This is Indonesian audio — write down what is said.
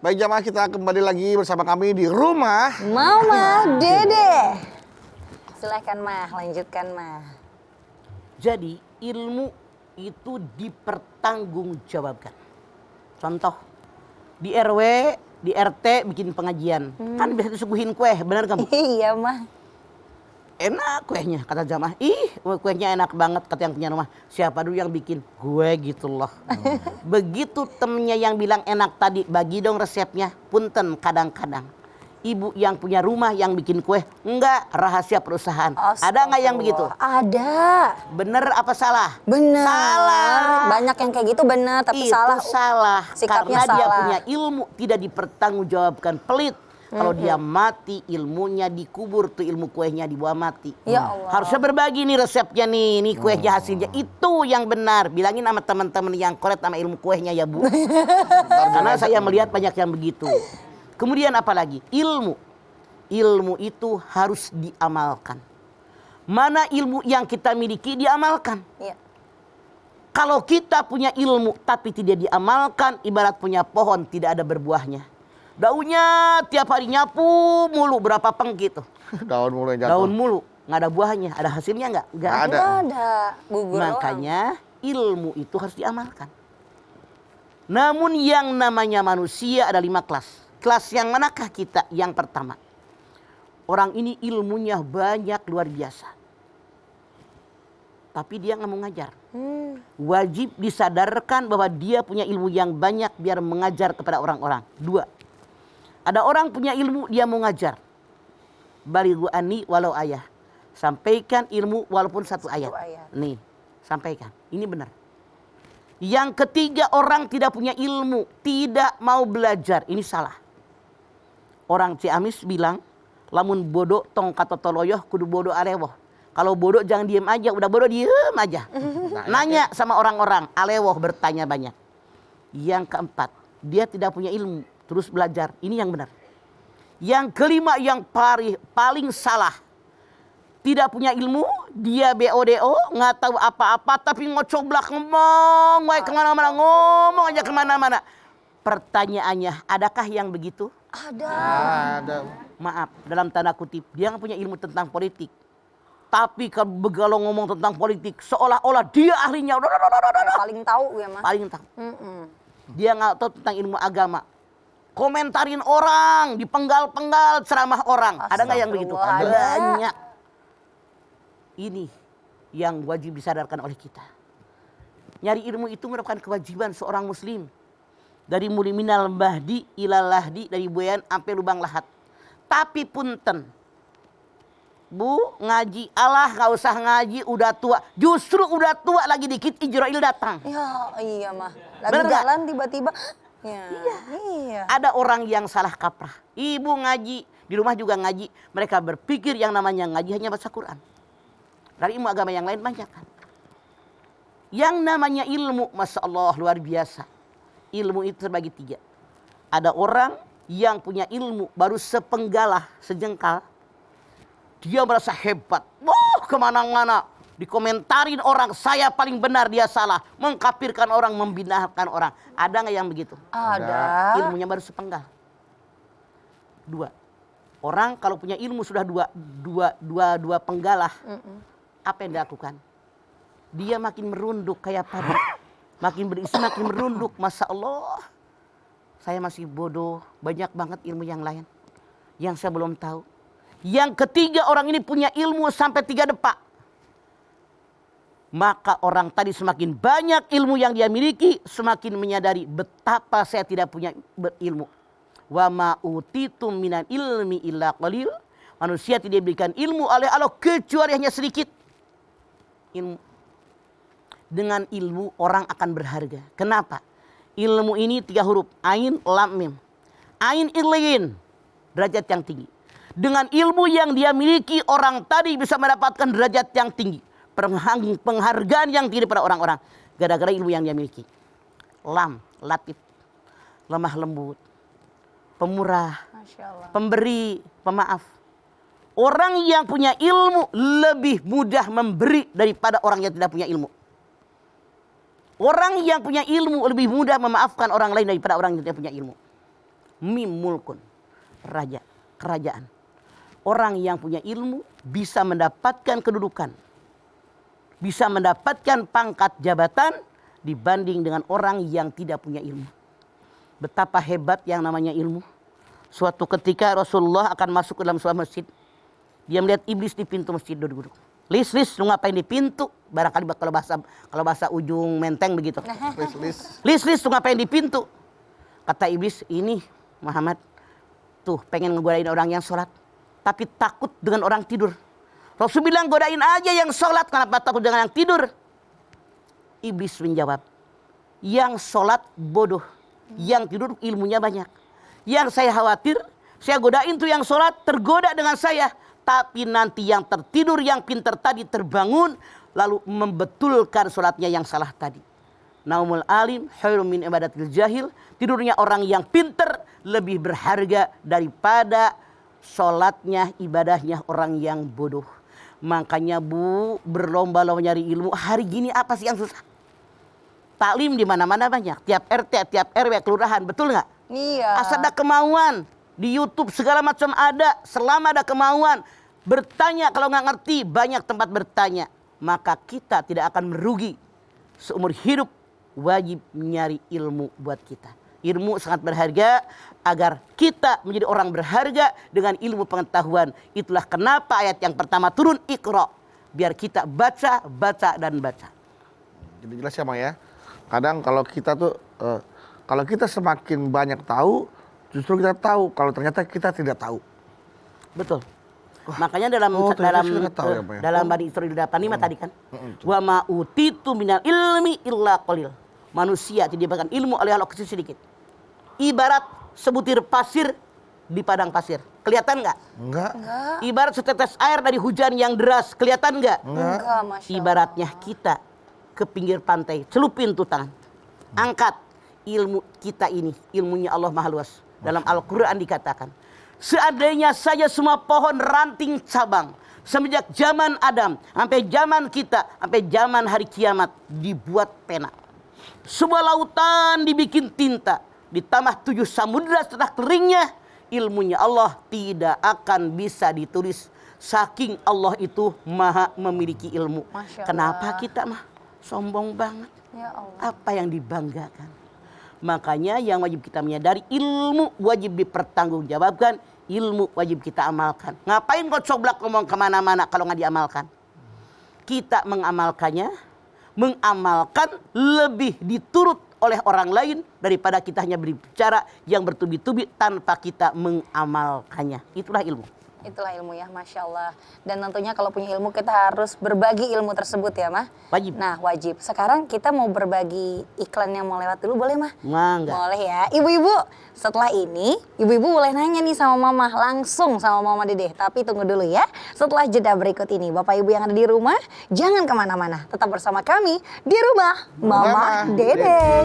Baik jamaah, kita kembali lagi bersama kami di rumah Mama Dede. Silakan Mah, lanjutkan Mah. Jadi ilmu itu dipertanggungjawabkan. Contoh, di RW, di RT bikin pengajian. Kan biasa disuguhin kue, benar kamu? Iya Mah. Enak kuehnya, kata jamaah. Ih, kuehnya enak banget, kata yang punya rumah. Siapa dulu yang bikin? Gue gitu loh. Begitu temennya yang bilang enak tadi, bagi dong resepnya. Punten, kadang-kadang ibu yang punya rumah yang bikin kue, enggak, rahasia perusahaan. Ada nggak yang begitu? Ada. Bener apa salah? Bener. Salah. Banyak yang kayak gitu bener, tapi Itu salah. salah. Sikapnya Karena dia salah. punya ilmu, tidak dipertanggungjawabkan, pelit. Kalau dia mati, ilmunya dikubur, tuh ilmu kuehnya dibawa mati. Ya Allah. Harusnya berbagi nih resepnya nih, kuehnya hasilnya. Itu yang benar. Bilangin sama teman-teman yang korek sama ilmu kuehnya ya Bu. Karena saya melihat banyak yang begitu. Kemudian apa lagi? Ilmu. Ilmu itu harus diamalkan. Mana ilmu yang kita miliki diamalkan. Iya. Kalau kita punya ilmu tapi tidak diamalkan, ibarat punya pohon tidak ada berbuahnya. Daunnya tiap hari nyapu mulu, berapa pengki tuh. daun mulu yang jatuh. Daun mulu, nggak ada buahnya. Ada hasilnya nggak? Nggak Nggak ada. Nggak ada. Gugur Makanya ilmu itu harus diamalkan. Namun yang namanya manusia ada 5 kelas. Kelas yang manakah kita? Yang pertama, orang ini ilmunya banyak luar biasa, tapi dia nggak mau ngajar. Wajib disadarkan bahwa dia punya ilmu yang banyak biar mengajar kepada orang-orang. 2, ada orang punya ilmu dia mau ngajar. Balighu anni walau ayah. Sampaikan ilmu walaupun satu ayat. Nih, sampaikan. Ini benar. Yang ketiga, orang tidak punya ilmu, tidak mau belajar. Ini salah. Orang Ciamis bilang, lamun bodoh tong katotoloyoh kudu bodoh arewoh. Kalau bodoh jangan diem aja, udah bodoh diem aja. Nanya sama orang-orang, alewoh, bertanya banyak. Yang keempat, dia tidak punya ilmu, terus belajar. Ini yang benar. Yang kelima yang paling salah. Tidak punya ilmu, dia BODO, nggak tahu apa-apa, tapi ngocoblak ngomong, kemana-mana, ngomong aja kemana-mana. Pertanyaannya, adakah yang begitu? Ada. Ada. Maaf, dalam tanda kutip, dia nggak punya ilmu tentang politik. Tapi kalau begalau ngomong tentang politik, seolah-olah dia ahlinya. Paling tahu ya Mah. Paling tahu. Dia nggak tahu tentang ilmu agama. Komentarin orang, dipenggal-penggal ceramah orang. Ada nggak yang begitu? Ada. Banyak. Ini yang wajib disadarkan oleh kita. Nyari ilmu itu merupakan kewajiban seorang muslim. Dari mulai minal bahdi ilal lahdi, dari buayan sampai lubang lahat. Tapi punten, Bu, ngaji Allah nggak usah ngaji, udah tua. Justru udah tua lagi dikit Ijrail datang. Ya, iya Mah. Lagi Bener jalan tiba-tiba. Ya, iya. Ada orang yang salah kaprah. Ibu ngaji, di rumah juga ngaji. Mereka berpikir yang namanya ngaji hanya baca Quran. Dari ilmu agama yang lain banyak kan. Yang namanya ilmu, Masya Allah, luar biasa. Ilmu itu terbagi 3. Ada orang yang punya ilmu baru sepenggalah, sejengkal. Dia merasa hebat. Wah, kemana-mana. Dikomentarin orang, saya paling benar, dia salah. Mengkafirkan orang, membinakan orang. Ada nggak yang begitu? Ada. Ilmunya baru sepenggal. 2. Orang kalau punya ilmu sudah dua penggalah. Apa yang dilakukan? Dia makin merunduk kayak pabrik. Makin berisi, makin merunduk. Masya Allah. Saya masih bodoh. Banyak banget ilmu yang lain yang saya belum tahu. Yang ketiga, orang ini punya ilmu sampai 3 depak. Maka orang tadi semakin banyak ilmu yang dia miliki, semakin menyadari betapa saya tidak punya ilmu. Wa ma utitum minal ilmi illa qalil. Manusia tidak diberikan ilmu oleh Allah kecuali hanya sedikit. Ilmu. Dengan ilmu orang akan berharga. Kenapa? Ilmu ini 3 huruf. Ain, lam, mim. Ain ilin. Derajat yang tinggi. Dengan ilmu yang dia miliki, orang tadi bisa mendapatkan derajat yang tinggi. Penghargaan yang tinggi pada orang-orang. Gara-gara ilmu yang dia miliki. Lam, latif. Lemah lembut. Pemurah. Masya Allah. Pemberi, pemaaf. Orang yang punya ilmu lebih mudah memberi daripada orang yang tidak punya ilmu. Orang yang punya ilmu lebih mudah memaafkan orang lain daripada orang yang tidak punya ilmu. Mim mulkun. Raja, kerajaan. Orang yang punya ilmu bisa mendapatkan kedudukan. Bisa mendapatkan pangkat jabatan dibanding dengan orang yang tidak punya ilmu. Betapa hebat yang namanya ilmu. Suatu ketika Rasulullah akan masuk ke dalam sebuah masjid. Dia melihat iblis di pintu masjid duduk-duduk. Lis, lu ngapain di pintu? Barangkali kalau bahasa ujung menteng begitu. Lis, lu ngapain di pintu? Kata iblis, ini Muhammad tuh pengen ngegodain orang yang sholat. Tapi takut dengan orang tidur. Rasul bilang godain aja yang sholat, kenapa takut dengan yang tidur? Iblis menjawab, yang sholat bodoh, yang tidur ilmunya banyak. Yang saya khawatir, saya godain tuh yang sholat tergoda dengan saya. Tapi nanti yang tertidur, yang pintar tadi terbangun, lalu membetulkan sholatnya yang salah tadi. Naumul alim khairum min ibadatil jahil. Tidurnya orang yang pintar lebih berharga daripada sholatnya, ibadahnya orang yang bodoh. Makanya Bu, berlomba-lomba nyari ilmu. Hari gini apa sih yang susah? Taklim di mana-mana banyak. Tiap RT, tiap RW, kelurahan, betul nggak? Iya. Asal ada kemauan. Di YouTube segala macam ada. Selama ada kemauan. Bertanya kalau nggak ngerti, banyak tempat bertanya. Maka kita tidak akan merugi. Seumur hidup wajib nyari ilmu buat kita. Ilmu sangat berharga agar kita menjadi orang berharga dengan ilmu pengetahuan. Itulah kenapa ayat yang pertama turun, Iqra. Biar kita baca, baca, dan baca. Jadi jelas ya, Ma ya. Kadang kalau kita tuh, kalau kita semakin banyak tahu, justru kita tahu kalau ternyata kita tidak tahu. Betul. Makanya dalam tahu ya, Pak, ya? dalam Bani Israil 85 tadi kan. Wa ma utitu minal ilmi illa qalil. Manusia diberikan ilmu oleh Allah kecil sedikit. Ibarat sebutir pasir di padang pasir. Kelihatan nggak? Enggak. Ibarat setetes air dari hujan yang deras. Kelihatan nggak? Enggak, Masya Allah. Ibaratnya kita ke pinggir pantai, celupin tuh tangan. Angkat ilmu kita ini, ilmunya Allah Maha Luas. Dalam Al-Quran dikatakan, seandainya saja semua pohon ranting cabang, semenjak zaman Adam, sampai zaman kita, sampai zaman hari kiamat, dibuat pena. Sebuah lautan dibikin tinta, ditambah 7 samudera setelah keringnya, ilmunya Allah tidak akan bisa ditulis. Saking Allah itu maha memiliki ilmu. Masya Allah. Kenapa kita mah sombong banget? Ya Allah. Apa yang dibanggakan? Makanya yang wajib kita menyadari, ilmu wajib dipertanggungjawabkan, ilmu wajib kita amalkan. Ngapain kau coblak ngomong kemana-mana kalau nggak diamalkan? Kita mengamalkannya, mengamalkan lebih diturut oleh orang lain daripada kita hanya berbicara yang bertubi-tubi tanpa kita mengamalkannya. Itulah ilmu. Itulah ilmu ya, Masya Allah. Dan tentunya kalau punya ilmu kita harus berbagi ilmu tersebut ya, Mah. Wajib. Nah, wajib. Sekarang kita mau berbagi iklan yang mau lewat dulu, boleh, Mah? Mangga. Boleh ya. Ibu-ibu, setelah ini ibu-ibu boleh nanya nih sama Mama, langsung sama Mama Dedeh. Tapi tunggu dulu ya. Setelah jeda berikut ini, Bapak Ibu yang ada di rumah, jangan kemana-mana. Tetap bersama kami di rumah Mama Dedeh.